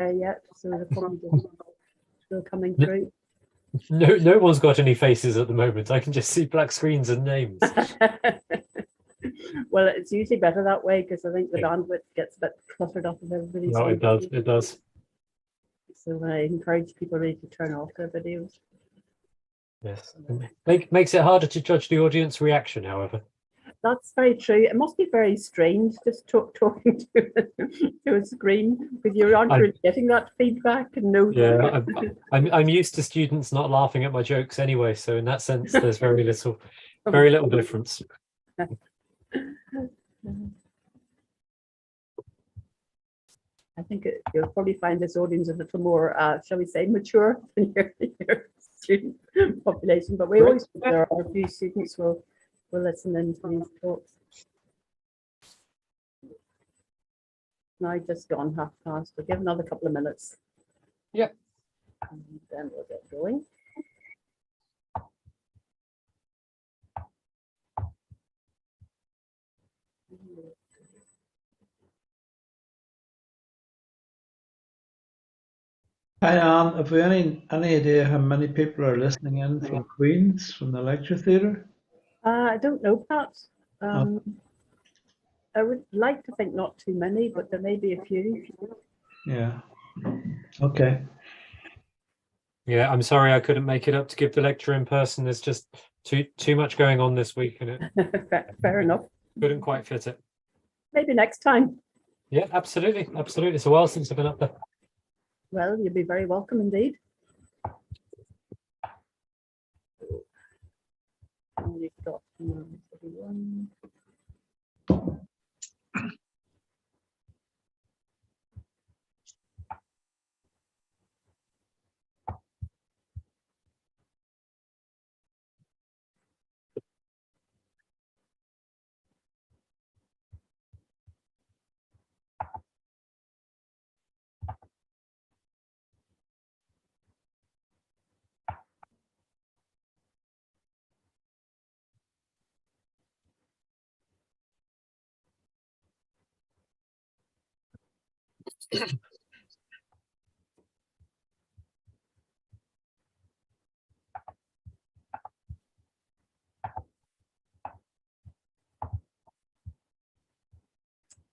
yet, so they're probably still coming through. No one's got any faces at the moment. I can just see black screens and names. Well, it's usually better that way because I think the bandwidth gets a bit cluttered up with everybody's. No, it does. It does. So I encourage people really to turn off their videos. Yes, makes it harder to judge the audience reaction, however. That's very true. It must be very strange just talking to a screen because you aren't really getting that feedback and no. Yeah, I'm used to students not laughing at my jokes anyway, so in that sense, there's very little difference. I think you'll probably find this audience a little more, shall we say, mature than your student population. But we always think there are a few students will listen in to these talks. Now just gone past. We'll give another couple of minutes. Yep. And then we'll get going. Hi, Anne. Have we any idea how many people are listening in from Queen's, from the lecture theatre? I don't know, perhaps. I would like to think not too many, but there may be a few. Yeah. Okay. Yeah, I'm sorry I couldn't make it up to give the lecture in person. There's just too much going on this week, and it Fair enough. Couldn't quite fit it. Maybe next time. Yeah, absolutely. It's a while since I've been up there. Well, you'll be very welcome indeed. We've got everyone.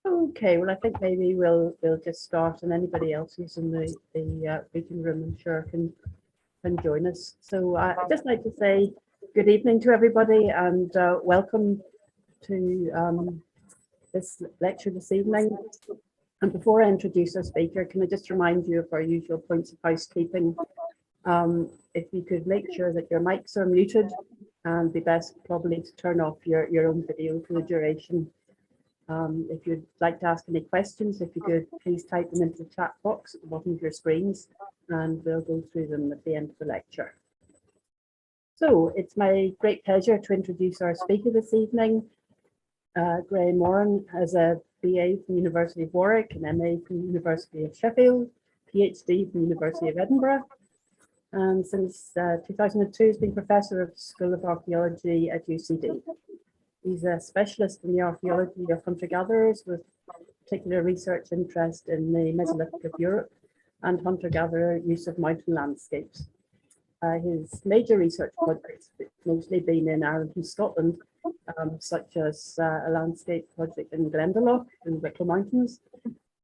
Okay, well, I think maybe we'll just start, and anybody else who's in the meeting room, I'm sure, can join us. So I'd just like to say good evening to everybody, and welcome to this lecture this evening. And before I introduce our speaker, can I just remind you of our usual points of housekeeping? If you could make sure that your mics are muted, and be best probably to turn off your own video for the duration. If you'd like to ask any questions, if you could please type them into the chat box at the bottom of your screens, and we'll go through them at the end of the lecture. So it's my great pleasure to introduce our speaker this evening. Graham Moran has a BA from the University of Warwick, an MA from the University of Sheffield, PhD from the University of Edinburgh, and since 2002 has been Professor of the School of Archaeology at UCD. He's a specialist in the archaeology of hunter-gatherers with particular research interest in the Mesolithic of Europe and hunter-gatherer use of mountain landscapes. His major research projects have mostly been in Ireland and Scotland, such as a landscape project in Glendalough in the Wicklow Mountains,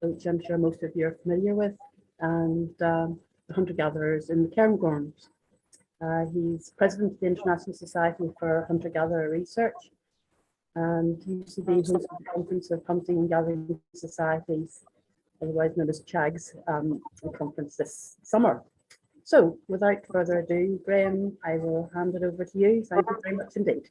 which I'm sure most of you are familiar with, and the hunter-gatherers in the Cairngorms. He's president of the International Society for Hunter-Gatherer Research, and UCD hosted the Conference of Hunting and Gathering Societies, otherwise known as CHAGS, conference this summer. So without further ado, Graham, I will hand it over to you. Thank you very much indeed.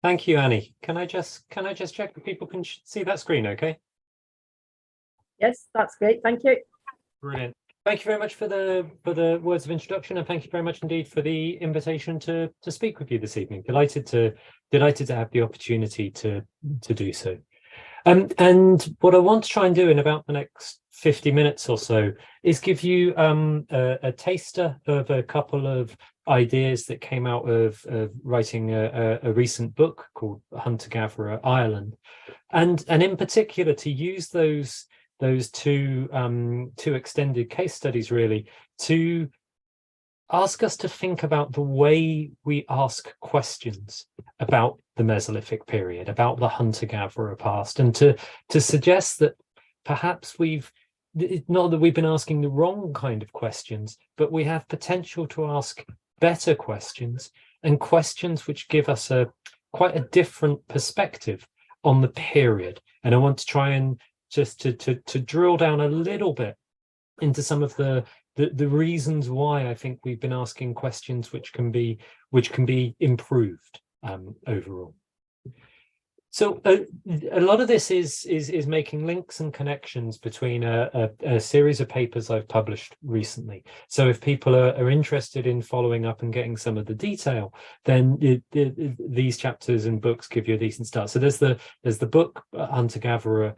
Thank you, Annie. Can I just check that people can see that screen okay? Yes, that's great. Thank you. Brilliant. Thank you very much for the words of introduction, and thank you very much indeed for the invitation to speak with you this evening. Delighted to have the opportunity to do so. And what I want to try and do in about the next 50 minutes or so is give you a taster of a couple of ideas that came out of writing a recent book called Hunter-Gatherer Ireland, and in particular to use those two extended case studies really to ask us to think about the way we ask questions about the Mesolithic period, about the hunter-gatherer past, and to suggest that perhaps not that we've been asking the wrong kind of questions, but we have potential to ask better questions, and questions which give us quite a different perspective on the period. And I want to try and just to drill down a little bit into some of the reasons why I think we've been asking questions which can be improved overall. So a lot of this is making links and connections between a series of papers I've published recently. So if people are interested in following up and getting some of the detail, then these chapters and books give you a decent start. So there's the book Hunter-Gatherer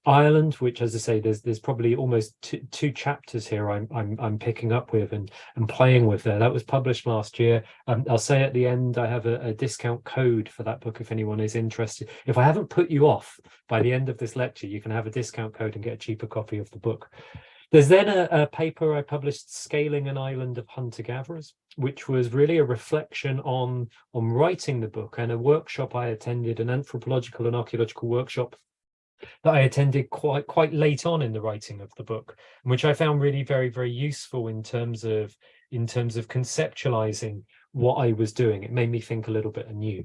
Ireland, which, as I say, there's probably almost two chapters here I'm picking up with and playing with there. That was published last year. I'll say at the end I have a discount code for that book if anyone is interested. If I haven't put you off by the end of this lecture, you can have a discount code and get a cheaper copy of the book. There's then a paper I published, Scaling an Island of Hunter-Gatherers, which was really a reflection on writing the book, and a workshop I attended, an anthropological and archaeological workshop that I attended quite late on in the writing of the book, which I found really very, very useful in terms of conceptualizing what I was doing. It made me think a little bit anew.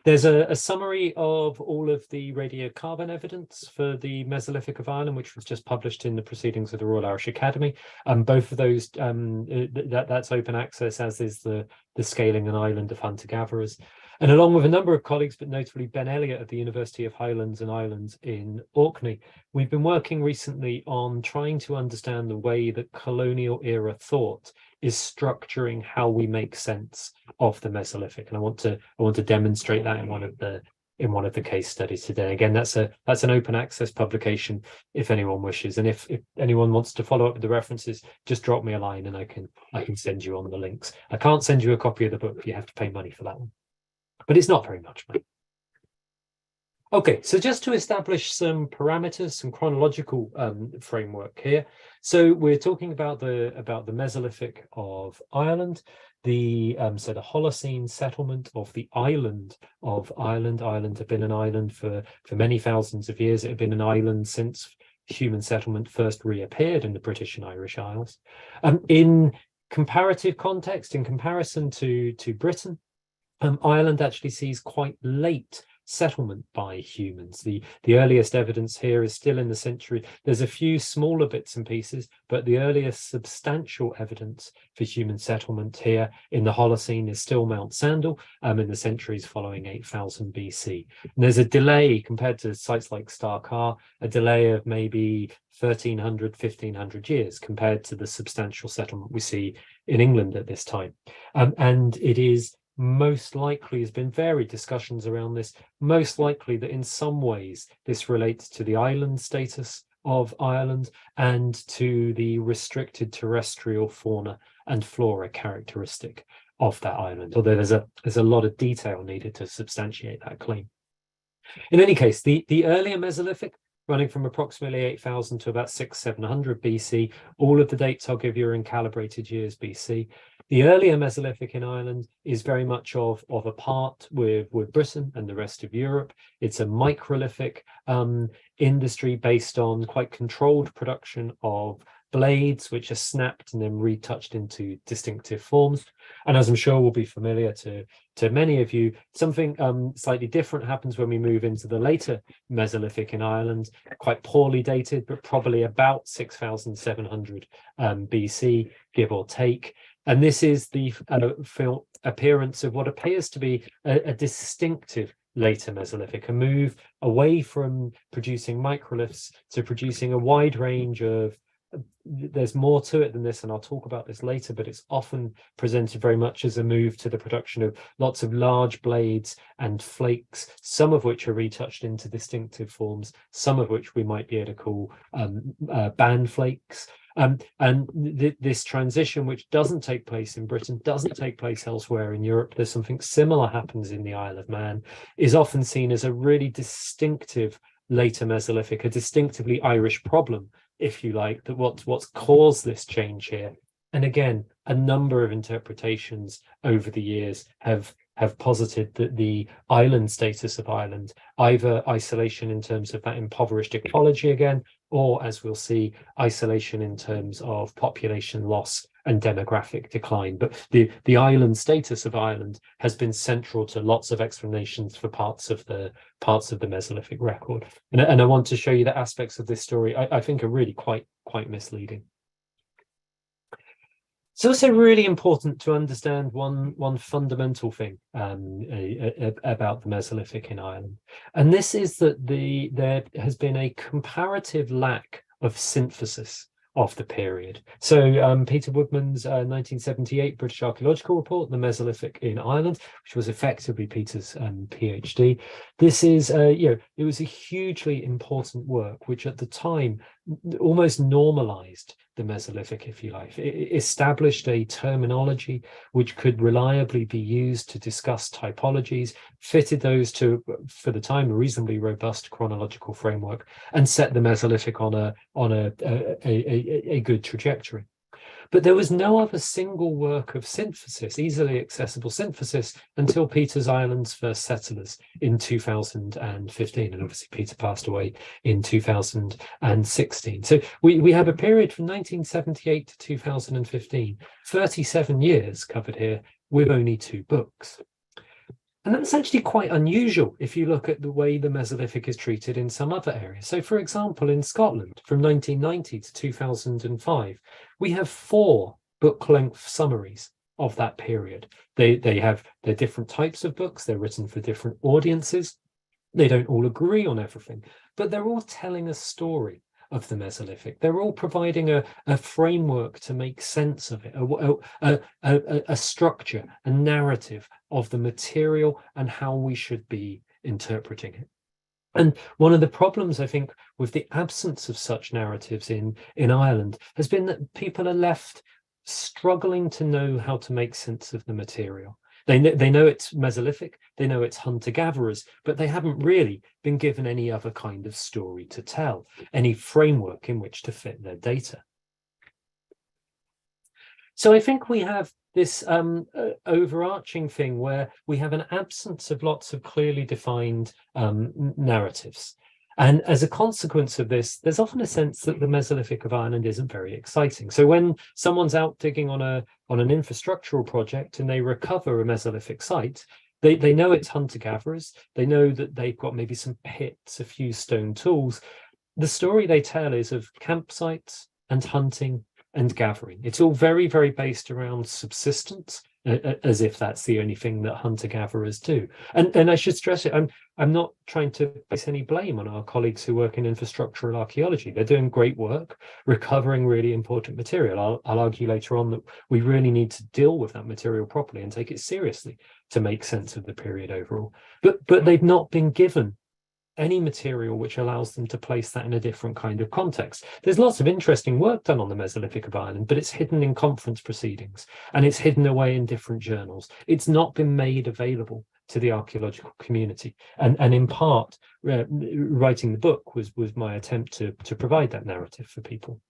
There's a summary of all of the radiocarbon evidence for the Mesolithic of Ireland, which was just published in the Proceedings of the Royal Irish Academy. Both of those, that's open access, as is the Scaling an Island of Hunter-Gatherers. And along with a number of colleagues, but notably Ben Elliott at the University of Highlands and Islands in Orkney, we've been working recently on trying to understand the way that colonial era thought is structuring how we make sense of the Mesolithic. And I want to demonstrate that in one of the case studies today. Again, that's an open access publication if anyone wishes. And if anyone wants to follow up with the references, just drop me a line and I can send you on the links. I can't send you a copy of the book. You have to pay money for that one. But it's not very much money. Okay, so just to establish some parameters, some chronological framework here. So we're talking about the Mesolithic of Ireland, so the Holocene settlement of the island of Ireland. Ireland had been an island for many thousands of years. It had been an island since human settlement first reappeared in the British and Irish Isles. In comparative context, in comparison to Britain, Ireland actually sees quite late settlement by humans. The earliest evidence here is still in the century. There's a few smaller bits and pieces, but the earliest substantial evidence for human settlement here in the Holocene is still Mount Sandal in the centuries following 8000 BC. And there's a delay compared to sites like Starkar, a delay of maybe 1300, 1500 years compared to the substantial settlement we see in England at this time. And it is most likely, there's been varied discussions around this, most likely that in some ways this relates to the island status of Ireland and to the restricted terrestrial fauna and flora characteristic of that island, although there's a lot of detail needed to substantiate that claim. In any case, the earlier Mesolithic, running from approximately 8000 to about 600-700 BC, all of the dates I'll give you are in calibrated years BC. The earlier Mesolithic in Ireland is very much of a part with Britain and the rest of Europe. It's a microlithic industry based on quite controlled production of blades, which are snapped and then retouched into distinctive forms. And as I'm sure will be familiar to many of you, something slightly different happens when we move into the later Mesolithic in Ireland, quite poorly dated, but probably about 6700 BC, give or take. And this is the appearance of what appears to be a distinctive later Mesolithic, a move away from producing microliths to producing a wide range of, there's more to it than this, and I'll talk about this later, but it's often presented very much as a move to the production of lots of large blades and flakes, some of which are retouched into distinctive forms, some of which we might be able to call band flakes. This transition, which doesn't take place in Britain, doesn't take place elsewhere in Europe, there's something similar happens in the Isle of Man, is often seen as a really distinctive later Mesolithic, a distinctively Irish problem, if you like, that what's caused this change here. And again, a number of interpretations over the years have posited that the island status of Ireland, either isolation in terms of that impoverished ecology again, or as we'll see, isolation in terms of population loss and demographic decline. But the island status of Ireland has been central to lots of explanations for parts of the Mesolithic record. And I want to show you that aspects of this story I think are really quite misleading. It's also really important to understand one fundamental thing about the Mesolithic in Ireland, and this is that there has been a comparative lack of synthesis of the period. So Peter Woodman's 1978 British Archaeological Report, The Mesolithic in Ireland, which was effectively Peter's PhD. This is, it was a hugely important work, which at the time almost normalized the Mesolithic, if you like. It established a terminology which could reliably be used to discuss typologies, fitted those to, for the time, a reasonably robust chronological framework, and set the Mesolithic on a good trajectory. But there was no other single work of synthesis, easily accessible synthesis, until Peter's Island's first settlers in 2015. And obviously Peter passed away in 2016. So we have a period from 1978 to 2015, 37 years covered here with only 2 books. And that's actually quite unusual if you look at the way the Mesolithic is treated in some other areas. So, for example, in Scotland, from 1990 to 2005, we have 4 book-length summaries of that period. They have their different types of books. They're written for different audiences. They don't all agree on everything, but they're all telling a story of the Mesolithic. They're all providing a framework to make sense of it, a structure, a narrative of the material and how we should be interpreting it. And one of the problems, I think, with the absence of such narratives in Ireland has been that people are left struggling to know how to make sense of the material. They know it's Mesolithic, they know it's hunter-gatherers, but they haven't really been given any other kind of story to tell, any framework in which to fit their data. So I think we have this overarching thing where we have an absence of lots of clearly defined narratives. And as a consequence of this, there's often a sense that the Mesolithic of Ireland isn't very exciting. So when someone's out digging on an infrastructural project and they recover a Mesolithic site, they know it's hunter-gatherers. They know that they've got maybe some pits, a few stone tools. The story they tell is of campsites and hunting and gathering. It's all very, very based around subsistence, as if that's the only thing that hunter-gatherers do. And I should stress it, I'm not trying to place any blame on our colleagues who work in infrastructural archaeology. They're doing great work, recovering really important material. I'll argue later on that we really need to deal with that material properly and take it seriously to make sense of the period overall. But they've not been given any material which allows them to place that in a different kind of context. There's lots of interesting work done on the Mesolithic of Ireland, but it's hidden in conference proceedings and it's hidden away in different journals. It's not been made available to the archaeological community. And in part, writing the book was my attempt to provide that narrative for people.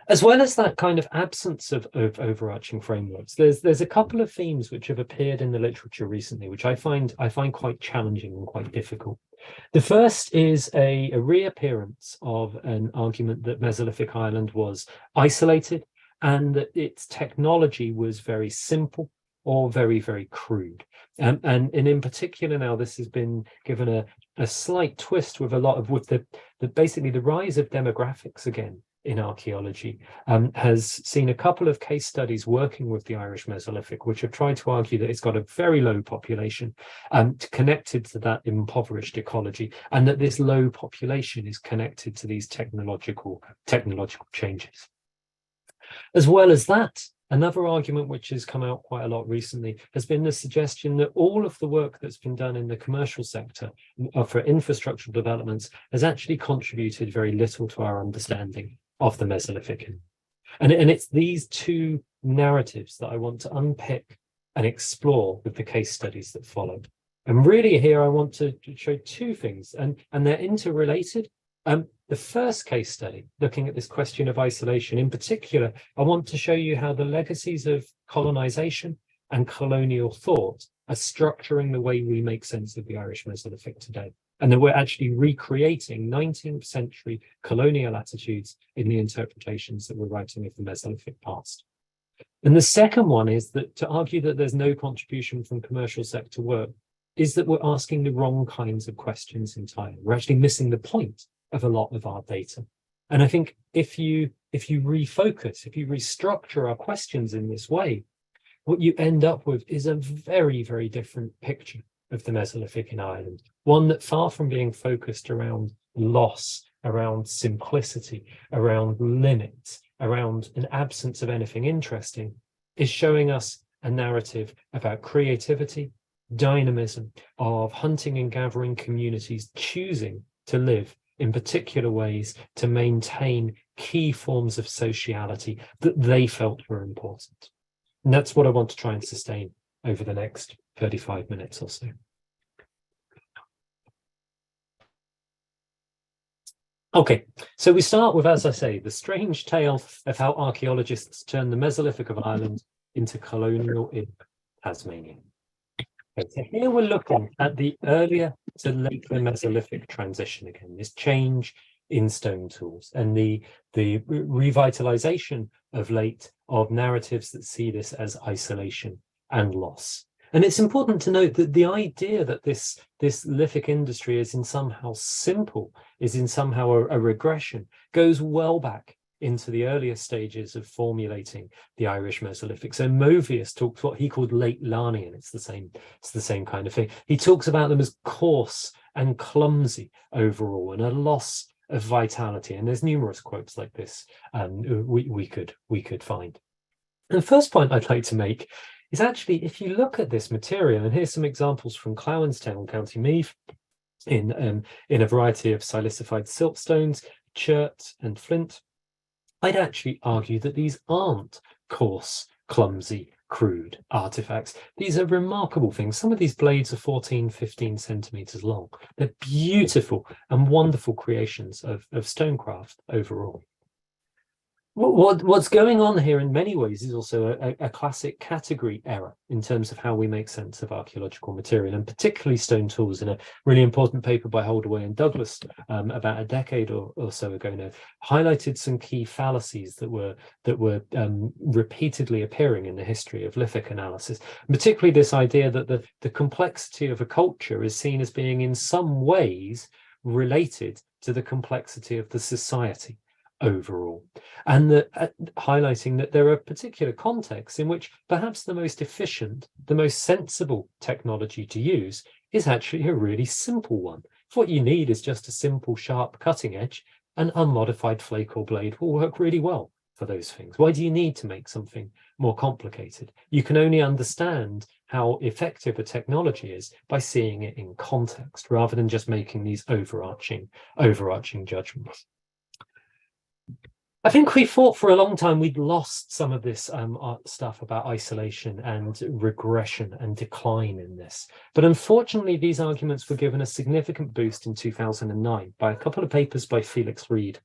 As well as that kind of absence of overarching frameworks, there's a couple of themes which have appeared in the literature recently, which I find quite challenging and quite difficult. The first is a reappearance of an argument that Mesolithic Ireland was isolated and that its technology was very simple or very, very crude. And in particular now, this has been given a slight twist with basically the rise of demographics again in archaeology, has seen a couple of case studies working with the Irish Mesolithic, which have tried to argue that it's got a very low population connected to that impoverished ecology, and that this low population is connected to these technological changes. As well as that, another argument which has come out quite a lot recently has been the suggestion that all of the work that's been done in the commercial sector for infrastructural developments has actually contributed very little to our understanding of the Mesolithic. And it's these two narratives that I want to unpick and explore with the case studies that follow. And really here I want to show two things, and they're interrelated. The first case study, looking at this question of isolation in particular, I want to show you how the legacies of colonization and colonial thought are structuring the way we make sense of the Irish Mesolithic today. And that we're actually recreating 19th century colonial attitudes in the interpretations that we're writing of the Mesolithic past. And the second one is that to argue that there's no contribution from commercial sector work is that we're asking the wrong kinds of questions entirely. We're actually missing the point of a lot of our data. And I think if you refocus, if you restructure our questions in this way, what you end up with is a very, very different picture of the Mesolithic in Ireland. One that, far from being focused around loss, around simplicity, around limits, around an absence of anything interesting, is showing us a narrative about creativity, dynamism, of hunting and gathering communities choosing to live in particular ways to maintain key forms of sociality that they felt were important. And that's what I want to try and sustain over the next 35 minutes or so. Okay, so we start with, as I say, the strange tale of how archaeologists turned the Mesolithic of Ireland into colonial in Tasmania. Okay, so here we're looking at the earlier to later Mesolithic transition again, this change in stone tools and the revitalization of late of narratives that see this as isolation and loss. And it's important to note that the idea that this lithic industry is in somehow simple, is in somehow a regression, goes well back into the earlier stages of formulating the Irish Mesolithic. So Movius talks what he called late Larnian. It's the same kind of thing. He talks about them as coarse and clumsy overall, and a loss of vitality. And there's numerous quotes like this we could find. And the first point I'd like to make is actually, if you look at this material, and here's some examples from Clowenstown, County Meath, in a variety of silicified siltstones, chert and flint, I'd actually argue that these aren't coarse, clumsy, crude artifacts. These are remarkable things. Some of these blades are 14, 15 centimeters long. They're beautiful and wonderful creations of stonecraft overall. What's going on here in many ways is also a classic category error in terms of how we make sense of archaeological material, and particularly stone tools. In a really important paper by Holdaway and Douglas about a decade or so ago now, highlighted some key fallacies that were repeatedly appearing in the history of lithic analysis, particularly this idea that the complexity of a culture is seen as being in some ways related to the complexity of the society overall, and highlighting that there are particular contexts in which perhaps the most efficient, the most sensible technology to use is actually a really simple one. If what you need is just a simple, sharp cutting edge, an unmodified flake or blade will work really well for those things. Why do you need to make something more complicated? You can only understand how effective a technology is by seeing it in context, rather than just making these overarching judgments. I think we thought for a long time we'd lost some of this stuff about isolation and regression and decline in this. But unfortunately, these arguments were given a significant boost in 2009 by a couple of papers by Felix Reed.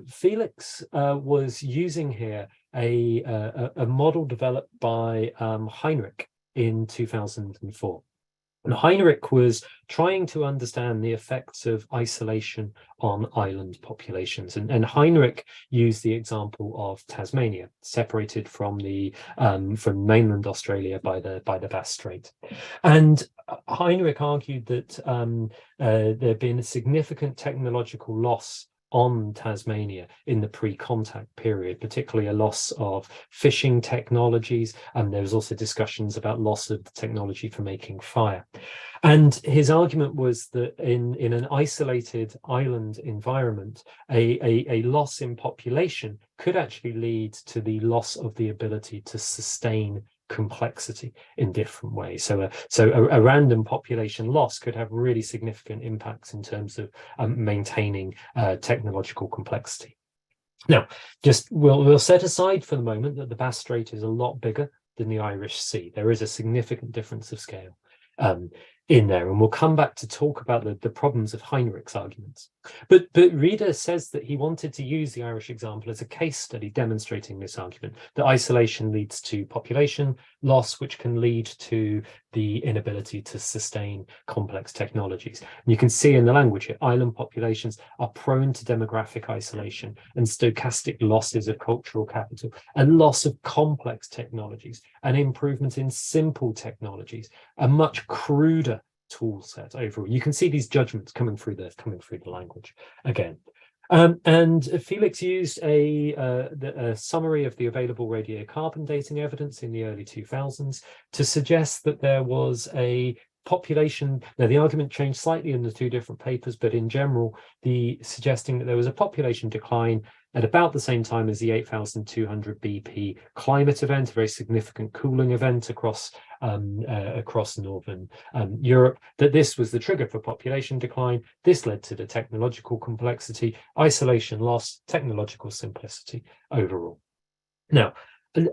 Felix was using here a model developed by Heinrich in 2004. And Heinrich was trying to understand the effects of isolation on island populations. And Heinrich used the example of Tasmania, separated from mainland Australia by the Bass Strait. And Heinrich argued that there had been a significant technological loss on Tasmania in the pre-contact period, particularly a loss of fishing technologies, and there was also discussions about loss of the technology for making fire. And his argument was that in an isolated island environment, a loss in population could actually lead to the loss of the ability to sustain complexity in different ways. So a random population loss could have really significant impacts in terms of maintaining technological complexity. Now, just we'll set aside for the moment that the Bass Strait is a lot bigger than the Irish Sea. There is a significant difference of scale in there, and we'll come back to talk about the problems of Heinrich's arguments. But Reader says that he wanted to use the Irish example as a case study demonstrating this argument, that isolation leads to population loss, which can lead to the inability to sustain complex technologies. And you can see in the language here, island populations are prone to demographic isolation and stochastic losses of cultural capital, and loss of complex technologies, and improvement in simple technologies, a much cruder tool set overall. You can see these judgments coming through the language again. And Felix used a summary of the available radiocarbon dating evidence in the early 2000s to suggest that there was a population. Now, the argument changed slightly in the two different papers, but in general, suggesting that there was a population decline at about the same time as the 8,200 BP climate event, a very significant cooling event across northern Europe, that this was the trigger for population decline. This led to the technological complexity, isolation loss, technological simplicity overall. Now,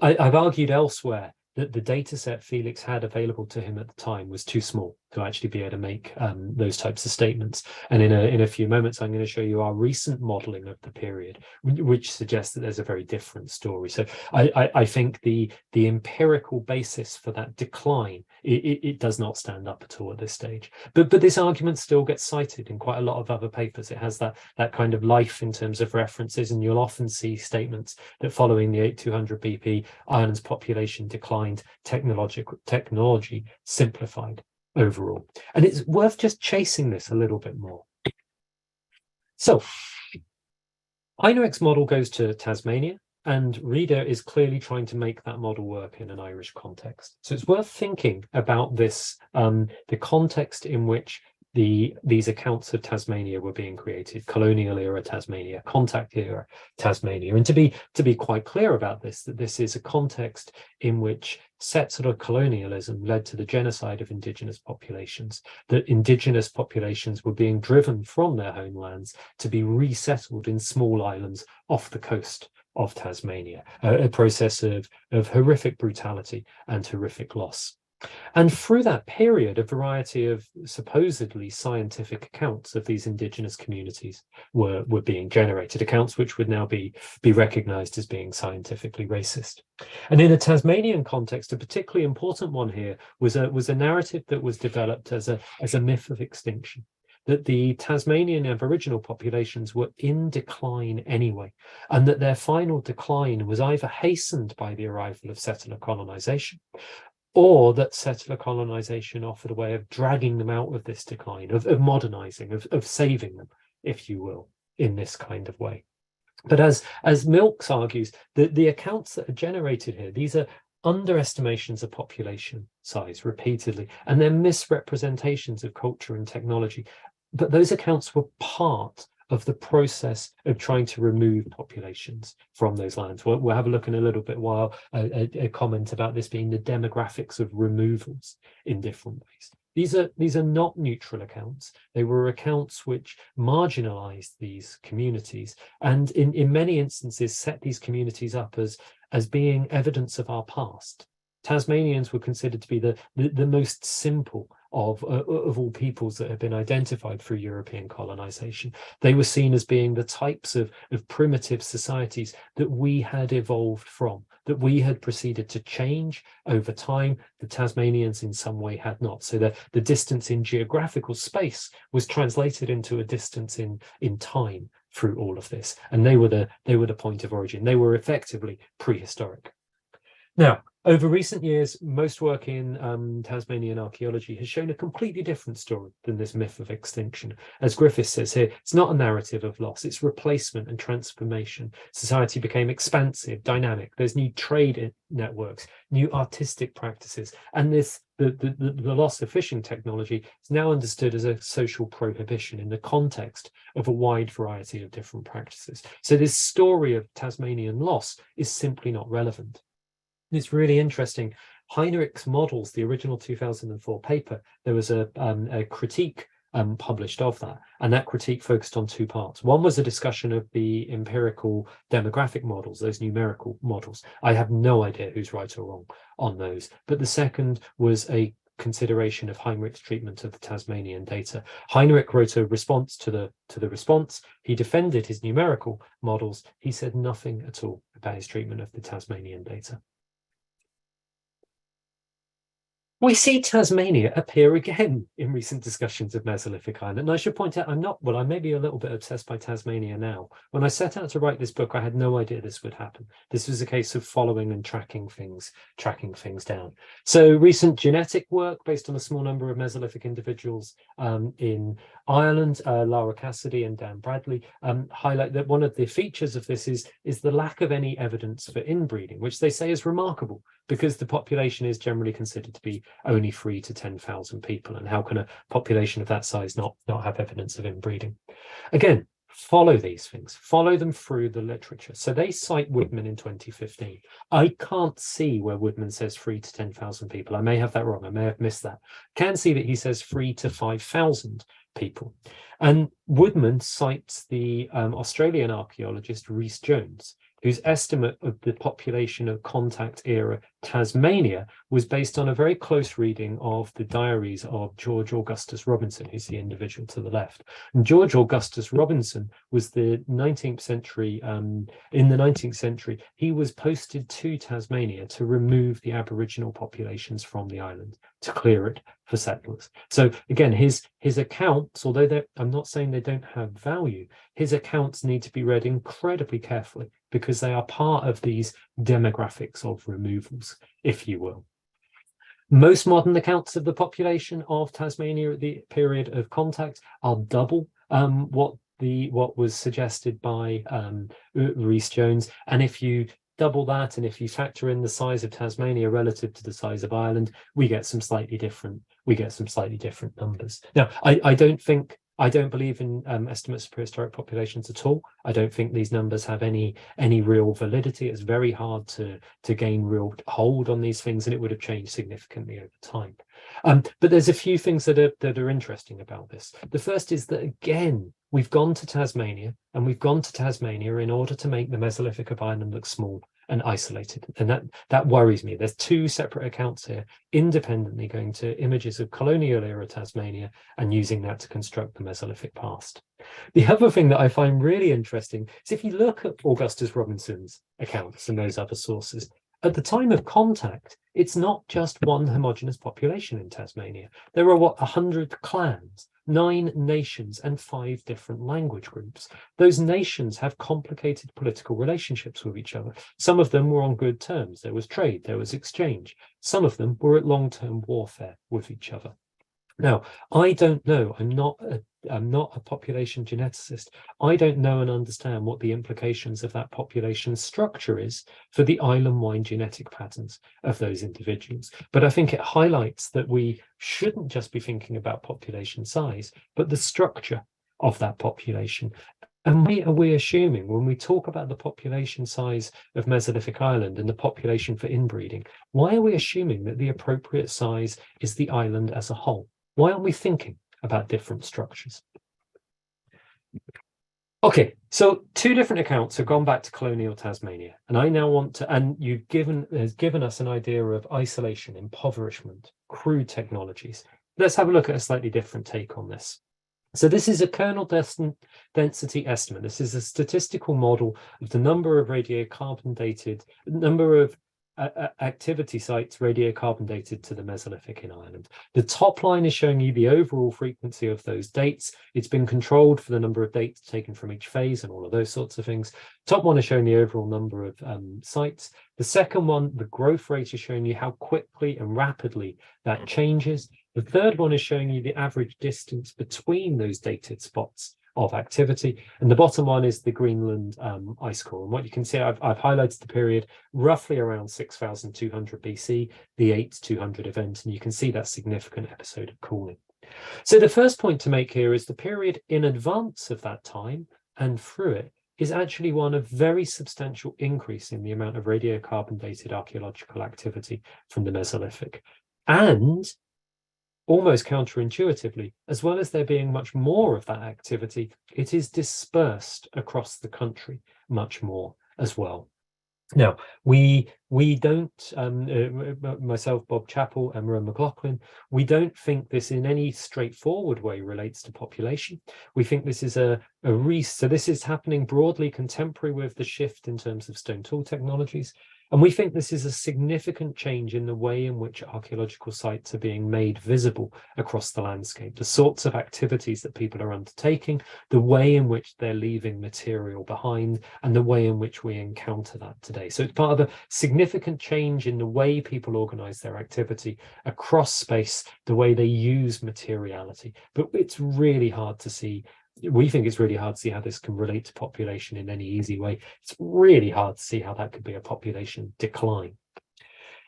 I've argued elsewhere that the data set Felix had available to him at the time was too small to actually be able to make those types of statements. And in a few moments, I'm going to show you our recent modelling of the period, which suggests that there's a very different story. So I think the empirical basis for that decline, it does not stand up at all at this stage. But this argument still gets cited in quite a lot of other papers. It has that kind of life in terms of references, and you'll often see statements that following the 8,200 BP, Ireland's population declined, technology simplified overall. And it's worth just chasing this a little bit more. So Heinrich's model goes to Tasmania, and Reader is clearly trying to make that model work in an Irish context. So it's worth thinking about this, the context in which these accounts of Tasmania were being created: colonial era Tasmania, contact era Tasmania. And to be quite clear about this, that this is a context in which settler colonialism led to the genocide of indigenous populations, that indigenous populations were being driven from their homelands to be resettled in small islands off the coast of Tasmania, a process of horrific brutality and horrific loss. And through that period, a variety of supposedly scientific accounts of these indigenous communities were being generated, accounts which would now be recognized as being scientifically racist. And in a Tasmanian context, a particularly important one here was a narrative that was developed as a myth of extinction, that the Tasmanian Aboriginal populations were in decline anyway, and that their final decline was either hastened by the arrival of settler colonization, or that settler colonization offered a way of dragging them out of this decline, of modernizing, of saving them, if you will, in this kind of way. But as Milks argues, the accounts that are generated here, these are underestimations of population size repeatedly, and they're misrepresentations of culture and technology. But those accounts were part of the process of trying to remove populations from those lands. We'll have a look in a little bit while, a comment about this being the demographics of removals in different ways. These are not neutral accounts. They were accounts which marginalized these communities, and in many instances set these communities up as being evidence of our past. Tasmanians were considered to be the most simple of all peoples that have been identified through European colonization. They were seen as being the types of primitive societies that we had evolved from, that we had proceeded to change over time. The Tasmanians in some way had not. So the distance in geographical space was translated into a distance in time through all of this. And they were the point of origin. They were effectively prehistoric. Now, over recent years, most work in Tasmanian archaeology has shown a completely different story than this myth of extinction. As Griffiths says here, it's not a narrative of loss, it's replacement and transformation. Society became expansive, dynamic. There's new trade networks, new artistic practices, and the loss of fishing technology is now understood as a social prohibition in the context of a wide variety of different practices. So this story of Tasmanian loss is simply not relevant. It's really interesting Heinrich's models, the original 2004 paper, there was a critique published of that, and that critique focused on two parts. One was a discussion of the empirical demographic models, those numerical models. I have no idea who's right or wrong on those, but the second was a consideration of Heinrich's treatment of the Tasmanian data. Heinrich wrote a response to the response. He defended his numerical models. He said nothing at all about his treatment of the Tasmanian data. We see Tasmania appear again in recent discussions of Mesolithic Ireland. And I should point out, I may be a little bit obsessed by Tasmania now. When I set out to write this book, I had no idea this would happen. This was a case of following and tracking things down. So recent genetic work based on a small number of Mesolithic individuals in Ireland, Lara Cassidy and Dan Bradley, highlight that one of the features of this is the lack of any evidence for inbreeding, which they say is remarkable because the population is generally considered to be only 3 to 10,000 people. And how can a population of that size not have evidence of inbreeding? Again, follow these things, follow them through the literature. So they cite Woodman in 2015. I can't see where Woodman says 3 to 10,000 people. I may have that wrong. I may have missed that. Can see that he says 3 to 5,000 people. And Woodman cites the Australian archaeologist Rhys Jones, whose estimate of the population of contact era Tasmania was based on a very close reading of the diaries of George Augustus Robinson, who's the individual to the left. And George Augustus Robinson was the 19th century, in the 19th century, he was posted to Tasmania to remove the Aboriginal populations from the island, to clear it for settlers. So again, his accounts, although I'm not saying they don't have value, his accounts need to be read incredibly carefully because they are part of these demographics of removals, if you will. Most modern accounts of the population of Tasmania at the period of contact are double what was suggested by Rhys Jones. And if you double that, and if you factor in the size of Tasmania relative to the size of Ireland, we get some slightly different numbers. Now, I don't believe in estimates of prehistoric populations at all. I don't think these numbers have any real validity. It's very hard to gain real hold on these things, and it would have changed significantly over time. But there's a few things that are interesting about this. The first is that, again, we've gone to Tasmania, and we've gone to Tasmania in order to make the Mesolithic of Ireland look small and isolated. And that worries me. There's two separate accounts here, independently going to images of colonial era Tasmania and using that to construct the Mesolithic past. The other thing that I find really interesting is if you look at Augustus Robinson's accounts and those other sources, at the time of contact, it's not just one homogeneous population in Tasmania. There are 100 clans, 9 nations and 5 different language groups. Those nations have complicated political relationships with each other. Some of them were on good terms. There was trade, there was exchange. Some of them were at long-term warfare with each other. Now, I don't know. I'm not a population geneticist. I don't know and understand what the implications of that population structure is for the island-wide genetic patterns of those individuals. But I think it highlights that we shouldn't just be thinking about population size, but the structure of that population. And why are we assuming, when we talk about the population size of Mesolithic Ireland and the population for inbreeding, why are we assuming that the appropriate size is the island as a whole? Why aren't we thinking about different structures? Okay, so 2 different accounts have gone back to colonial Tasmania, and I now want to, and has given us an idea of isolation, impoverishment, crude technologies. Let's have a look at a slightly different take on this. So this is a kernel density estimate. This is a statistical model of the number of radiocarbon dated, number of activity sites radiocarbon dated to the Mesolithic in Ireland. The top line is showing you the overall frequency of those dates. It's been controlled for the number of dates taken from each phase and all of those sorts of things. Top one is showing the overall number of sites. The second one, the growth rate, is showing you how quickly and rapidly that changes. The third one is showing you the average distance between those dated spots of activity, and the bottom one is the Greenland ice core. And what you can see, I've highlighted the period roughly around 6,200 BC, the 8-200 event, and you can see that significant episode of cooling. So the first point to make here is the period in advance of that time and through it is actually one of very substantial increase in the amount of radiocarbon dated archaeological activity from the Mesolithic. And almost counterintuitively, as well as there being much more of that activity, it is dispersed across the country much more as well. Now, we don't, myself, Bob Chappell, and Maria McLaughlin, we don't think this in any straightforward way relates to population. We think this is so this is happening broadly contemporary with the shift in terms of stone tool technologies. And we think this is a significant change in the way in which archaeological sites are being made visible across the landscape, the sorts of activities that people are undertaking, the way in which they're leaving material behind, and the way in which we encounter that today. So it's part of a significant change in the way people organize their activity across space, the way they use materiality. But it's really hard to see. We think it's really hard to see how this can relate to population in any easy way. It's really hard to see how that could be a population decline.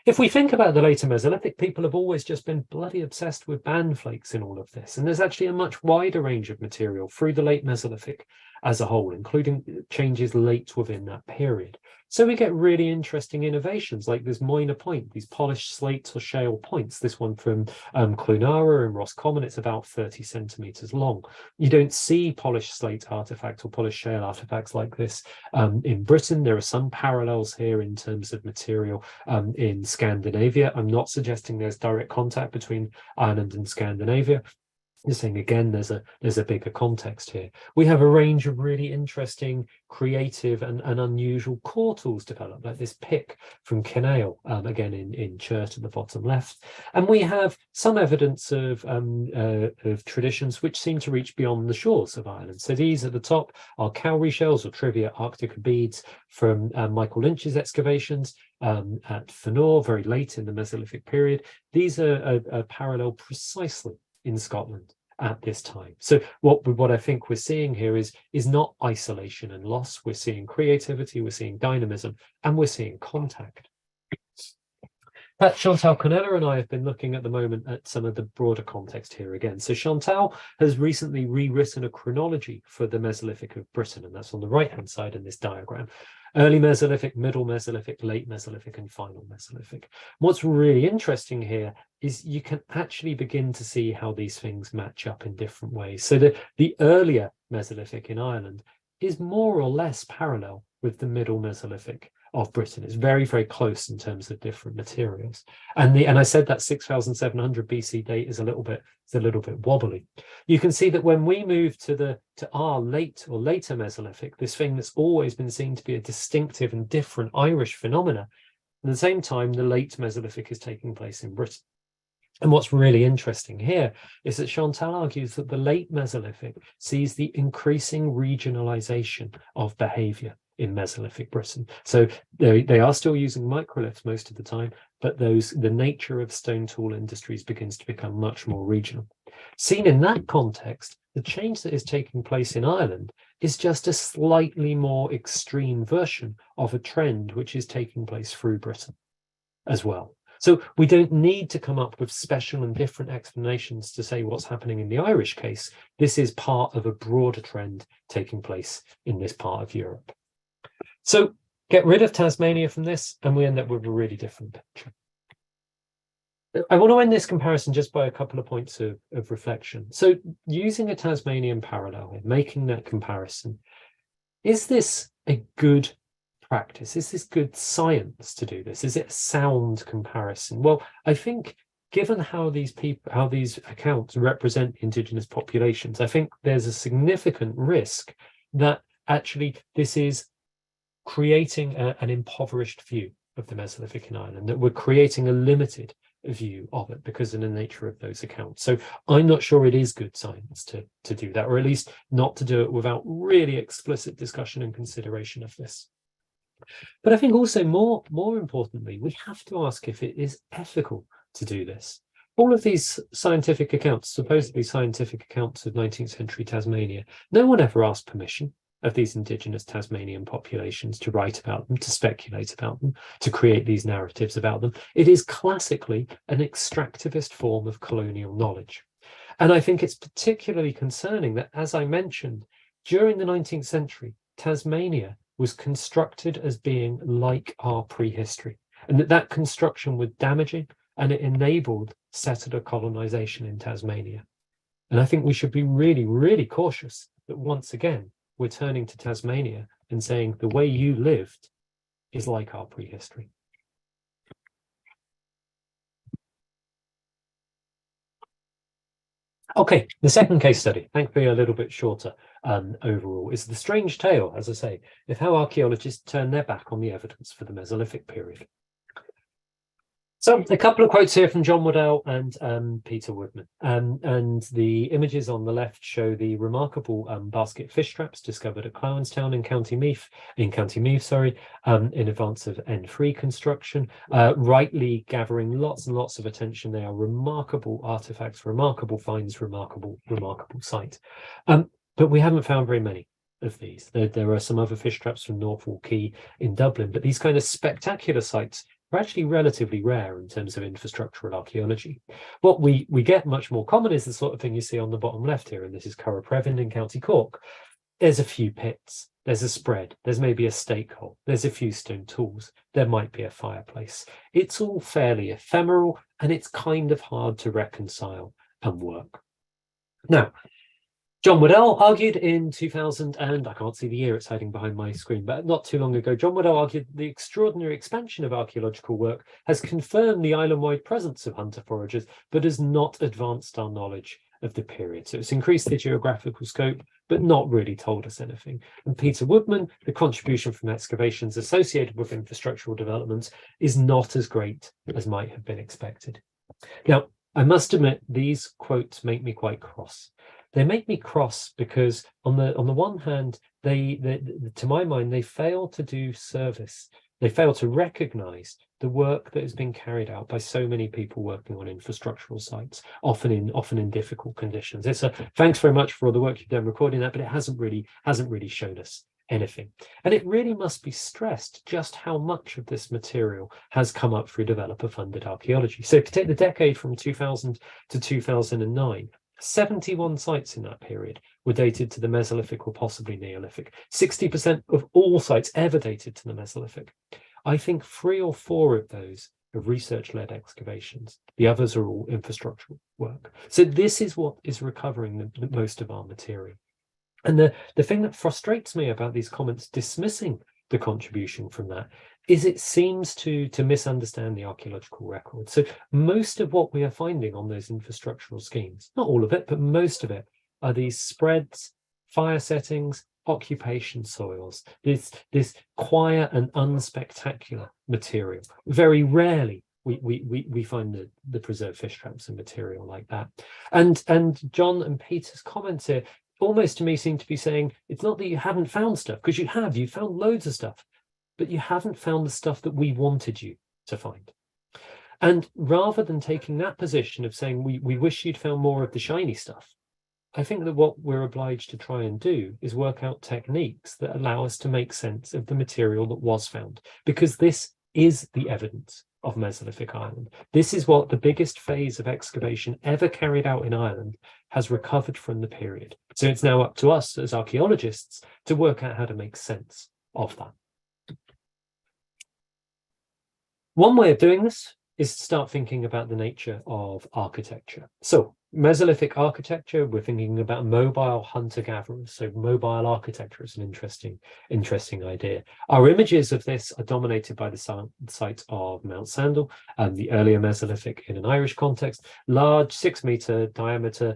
If we think about the later Mesolithic, people have always just been bloody obsessed with band flakes in all of this. And there's actually a much wider range of material through the late Mesolithic as a whole, including changes late within that period. So we get really interesting innovations like this Moyna point, these polished slate or shale points. This one from Clonara and Roscommon, it's about 30 centimeters long. You don't see polished slate artifacts or polished shale artifacts like this in Britain. There are some parallels here in terms of material in Scandinavia. I'm not suggesting there's direct contact between Ireland and Scandinavia. You're saying again, there's a bigger context here. We have a range of really interesting, creative and unusual core tools developed, like this pick from Kinnail, again in Churt at the bottom left. And we have some evidence of traditions which seem to reach beyond the shores of Ireland. So these at the top are cowrie shells or trivia Arctica beads from Michael Lynch's excavations at Fenor, very late in the Mesolithic period. These are parallel precisely in Scotland at this time. So what I think we're seeing here is not isolation and loss. We're seeing creativity, we're seeing dynamism, and we're seeing contact. Pat Chantal Connella and I have been looking at the moment at some of the broader context here again. So Chantal has recently rewritten a chronology for the Mesolithic of Britain, and that's on the right-hand side in this diagram. Early Mesolithic, Middle Mesolithic, Late Mesolithic, and Final Mesolithic. What's really interesting here is you can actually begin to see how these things match up in different ways. So the earlier Mesolithic in Ireland is more or less parallel with the Middle Mesolithic of Britain. It's very, very close in terms of different materials. And I said that 6,700 BC date is a little bit wobbly. You can see that when we move to our late or later Mesolithic, this thing that's always been seen to be a distinctive and different Irish phenomena, at the same time, the late Mesolithic is taking place in Britain. And what's really interesting here is that Chantal argues that the late Mesolithic sees the increasing regionalization of behavior in Mesolithic Britain. So they are still using microliths most of the time, but the nature of stone tool industries begins to become much more regional. Seen in that context, the change that is taking place in Ireland is just a slightly more extreme version of a trend which is taking place through Britain as well. So we don't need to come up with special and different explanations to say what's happening in the Irish case. This is part of a broader trend taking place in this part of Europe. So get rid of Tasmania from this, and we end up with a really different picture. I want to end this comparison just by a couple of points of reflection. So using a Tasmanian parallel here, making that comparison, is this a good practice? Is this good science to do this? Is it a sound comparison? Well, I think given how these accounts represent Indigenous populations, I think there's a significant risk that actually this is creating an impoverished view of the Mesolithic in Ireland, that we're creating a limited view of it because of the nature of those accounts. So I'm not sure it is good science to do that, or at least not to do it without really explicit discussion and consideration of this. But I think also more importantly, we have to ask if it is ethical to do this. All of these scientific accounts, supposedly scientific accounts of 19th century Tasmania, no one ever asked permission of these indigenous Tasmanian populations to write about them, to speculate about them, to create these narratives about them. It is classically an extractivist form of colonial knowledge. And I think it's particularly concerning that, as I mentioned, during the 19th century, Tasmania was constructed as being like our prehistory, and that construction was damaging, and it enabled settler colonization in Tasmania. And I think we should be really, really cautious that once again, we're turning to Tasmania and saying the way you lived is like our prehistory. Okay, the second case study, thankfully a little bit shorter overall, is the strange tale, as I say, of how archaeologists turn their back on the evidence for the Mesolithic period. So a couple of quotes here from John Waddell and Peter Woodman. And the images on the left show the remarkable basket fish traps discovered at Clowenstown in County Meath, in advance of N3 construction, rightly gathering lots and lots of attention. They are remarkable artifacts, remarkable finds, remarkable sight. But we haven't found very many of these. There are some other fish traps from Northwall Quay in Dublin, but these kind of spectacular sites are actually relatively rare in terms of infrastructural archaeology. What we get much more common is the sort of thing you see on the bottom left here, and this is Curraprevin in County Cork. There's a few pits, there's a spread, there's maybe a stake hole, there's a few stone tools, there might be a fireplace. It's all fairly ephemeral, and it's kind of hard to reconcile and work. Now, John Waddell argued in 2000, and I can't see the year, it's hiding behind my screen, but not too long ago, John Waddell argued the extraordinary expansion of archaeological work has confirmed the island-wide presence of hunter foragers, but has not advanced our knowledge of the period. So it's increased the geographical scope, but not really told us anything. And Peter Woodman, the contribution from excavations associated with infrastructural developments is not as great as might have been expected. Now, I must admit, these quotes make me quite cross. They make me cross because on the one hand, to my mind, they fail to do service. They fail to recognize the work that has been carried out by so many people working on infrastructural sites, often in difficult conditions. It's a thanks very much for all the work you've done recording that, but it hasn't really shown us anything. And it really must be stressed just how much of this material has come up through developer-funded archaeology. So to take the decade from 2000 to 2009, 71 sites in that period were dated to the Mesolithic or possibly Neolithic. 60% of all sites ever dated to the Mesolithic. I think 3 or 4 of those are research-led excavations. The others are all infrastructural work. So this is what is recovering the most of our material. And the thing that frustrates me about these comments dismissing the contribution from that is it seems to misunderstand the archaeological record. So most of what we are finding on those infrastructural schemes, not all of it, but most of it, are these spreads, fire settings, occupation soils, this quiet and unspectacular material. Very rarely we find the preserved fish traps and material like that. And John and Peter's comments here almost to me seem to be saying it's not that you haven't found stuff, because you found loads of stuff, but you haven't found the stuff that we wanted you to find. And rather than taking that position of saying we wish you'd found more of the shiny stuff, I think that what we're obliged to try and do is work out techniques that allow us to make sense of the material that was found, because this is the evidence of Mesolithic Ireland. This is what the biggest phase of excavation ever carried out in Ireland has recovered from the period. So it's now up to us as archaeologists to work out how to make sense of that. One way of doing this is to start thinking about the nature of architecture. So Mesolithic architecture, we're thinking about mobile hunter-gatherers. So mobile architecture is an interesting idea. Our images of this are dominated by the site of Mount Sandal, the earlier Mesolithic in an Irish context, large 6-meter diameter,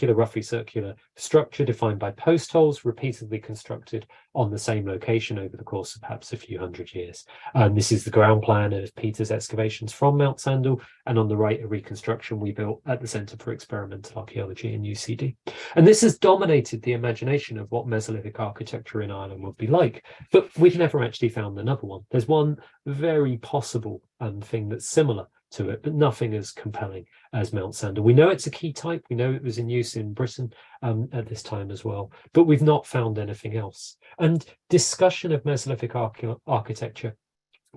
roughly circular structure defined by post holes repeatedly constructed on the same location over the course of perhaps a few hundred years. This is the ground plan of Peter's excavations from Mount Sandal, and on the right, a reconstruction we built at the Centre for Experimental Archaeology in UCD. And this has dominated the imagination of what Mesolithic architecture in Ireland would be like, but we've never actually found another one. There's one very possible thing that's similar to it, but nothing as compelling as Mount Sandal. We know it's a key type. We know it was in use in Britain at this time as well, but we've not found anything else. And discussion of Mesolithic architecture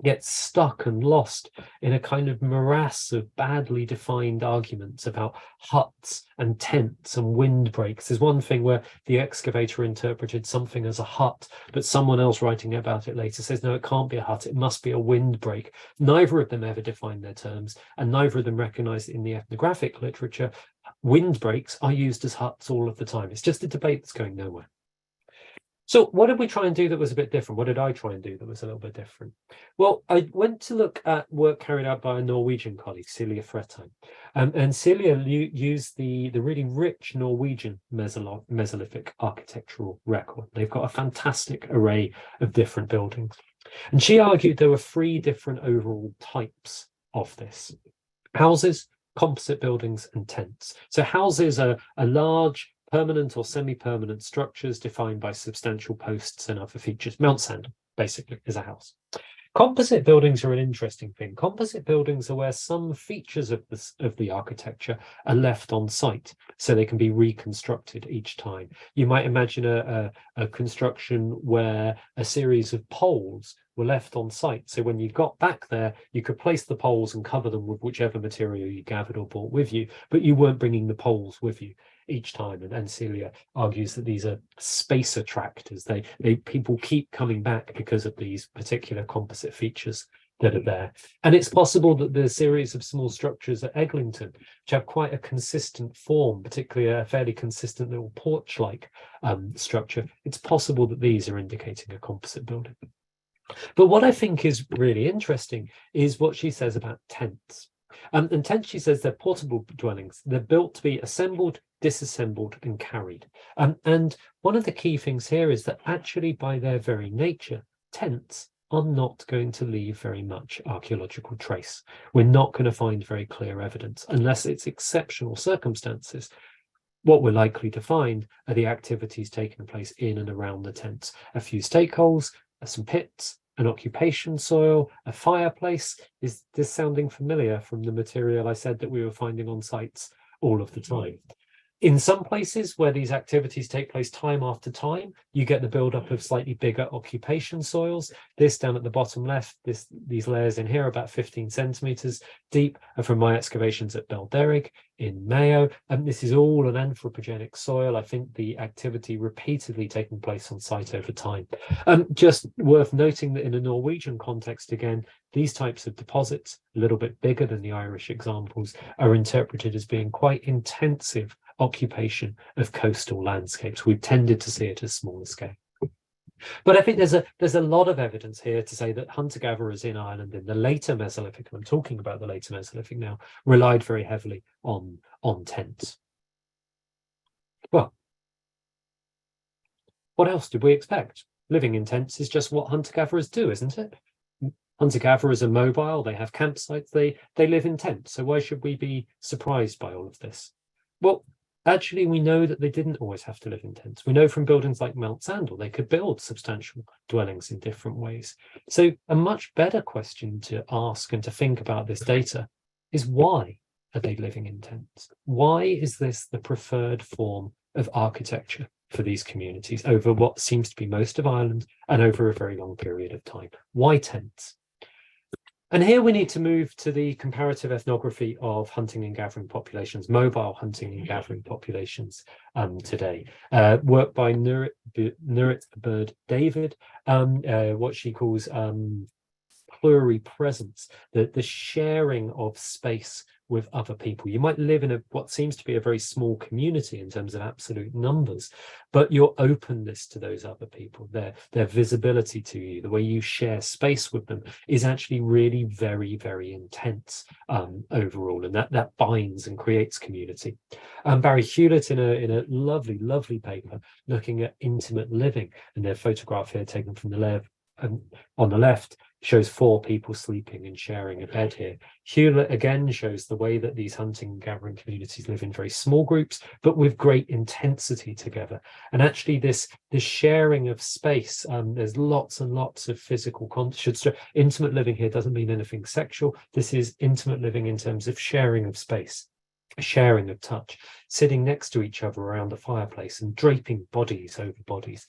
gets stuck and lost in a kind of morass of badly defined arguments about huts and tents and windbreaks. There's one thing where the excavator interpreted something as a hut, but someone else writing about it later says, no, it can't be a hut, it must be a windbreak. Neither of them ever defined their terms, and neither of them recognised that in the ethnographic literature, windbreaks are used as huts all of the time. It's just a debate that's going nowhere. So what did we try and do that was a bit different? What did I try and do that was a little bit different? Well, I went to look at work carried out by a Norwegian colleague, Celia Fretheim. And Celia used the really rich Norwegian Mesolithic architectural record. They've got a fantastic array of different buildings. And she argued there were 3 different overall types of this: houses, composite buildings, and tents. So houses are large, permanent or semi-permanent structures defined by substantial posts and other features. Mount Sandal, basically, is a house. Composite buildings are an interesting thing. Composite buildings are where some features of the architecture are left on site, so they can be reconstructed each time. You might imagine a construction where a series of poles were left on site, so when you got back there, you could place the poles and cover them with whichever material you gathered or brought with you, but you weren't bringing the poles with you each time. And Celia argues that these are space attractors. People keep coming back because of these particular composite features that are there. And it's possible that the series of small structures at Eglinton, which have quite a consistent form, particularly a fairly consistent little porch-like structure, it's possible that these are indicating a composite building. But what I think is really interesting is what she says about tents. And tents, she says, they're portable dwellings. They're built to be assembled, disassembled, and carried. And one of the key things here is that actually, by their very nature, tents are not going to leave very much archaeological trace. We're not going to find very clear evidence unless it's exceptional circumstances. What we're likely to find are the activities taking place in and around the tents. A few stake holes, some pits, an occupation soil, a fireplace. Is this sounding familiar from the material I said that we were finding on sites all of the time? In some places where these activities take place time after time, you get the buildup of slightly bigger occupation soils. This down at the bottom left, these layers in here are about 15 centimetres deep, are from my excavations at Belderrig in Mayo. And this is all an anthropogenic soil. I think the activity repeatedly taking place on site over time. Just worth noting that in a Norwegian context, again, these types of deposits, a little bit bigger than the Irish examples, are interpreted as being quite intensive occupation of coastal landscapes. We've tended to see it as smaller scale. But I think there's a lot of evidence here to say that hunter-gatherers in Ireland in the later Mesolithic, and I'm talking about the later Mesolithic now, relied very heavily on tents. Well, what else did we expect? Living in tents is just what hunter-gatherers do, isn't it? Hunter-gatherers are mobile, they have campsites, they live in tents. So why should we be surprised by all of this? Well, actually, we know that they didn't always have to live in tents. We know from buildings like Mount Sandal, they could build substantial dwellings in different ways. So a much better question to ask and to think about this data is, why are they living in tents? Why is this the preferred form of architecture for these communities over what seems to be most of Ireland and over a very long period of time? Why tents? And here we need to move to the comparative ethnography of hunting and gathering populations, mobile hunting and gathering populations today. Work by Nurit Bird David, what she calls pluripresence, the sharing of space with other people. You might live in what seems to be a very small community in terms of absolute numbers, but your openness to those other people, their visibility to you, the way you share space with them is actually really very, very intense overall, and that binds and creates community. Barry Hewlett in a lovely, lovely paper looking at intimate living, and their photograph here taken from the left on the left shows 4 people sleeping and sharing a bed here. Hewlett again shows the way that these hunting and gathering communities live in very small groups, but with great intensity together. And actually this sharing of space, there's lots and lots of physical intimate living here doesn't mean anything sexual. This is intimate living in terms of sharing of space, sharing of touch, sitting next to each other around the fireplace and draping bodies over bodies.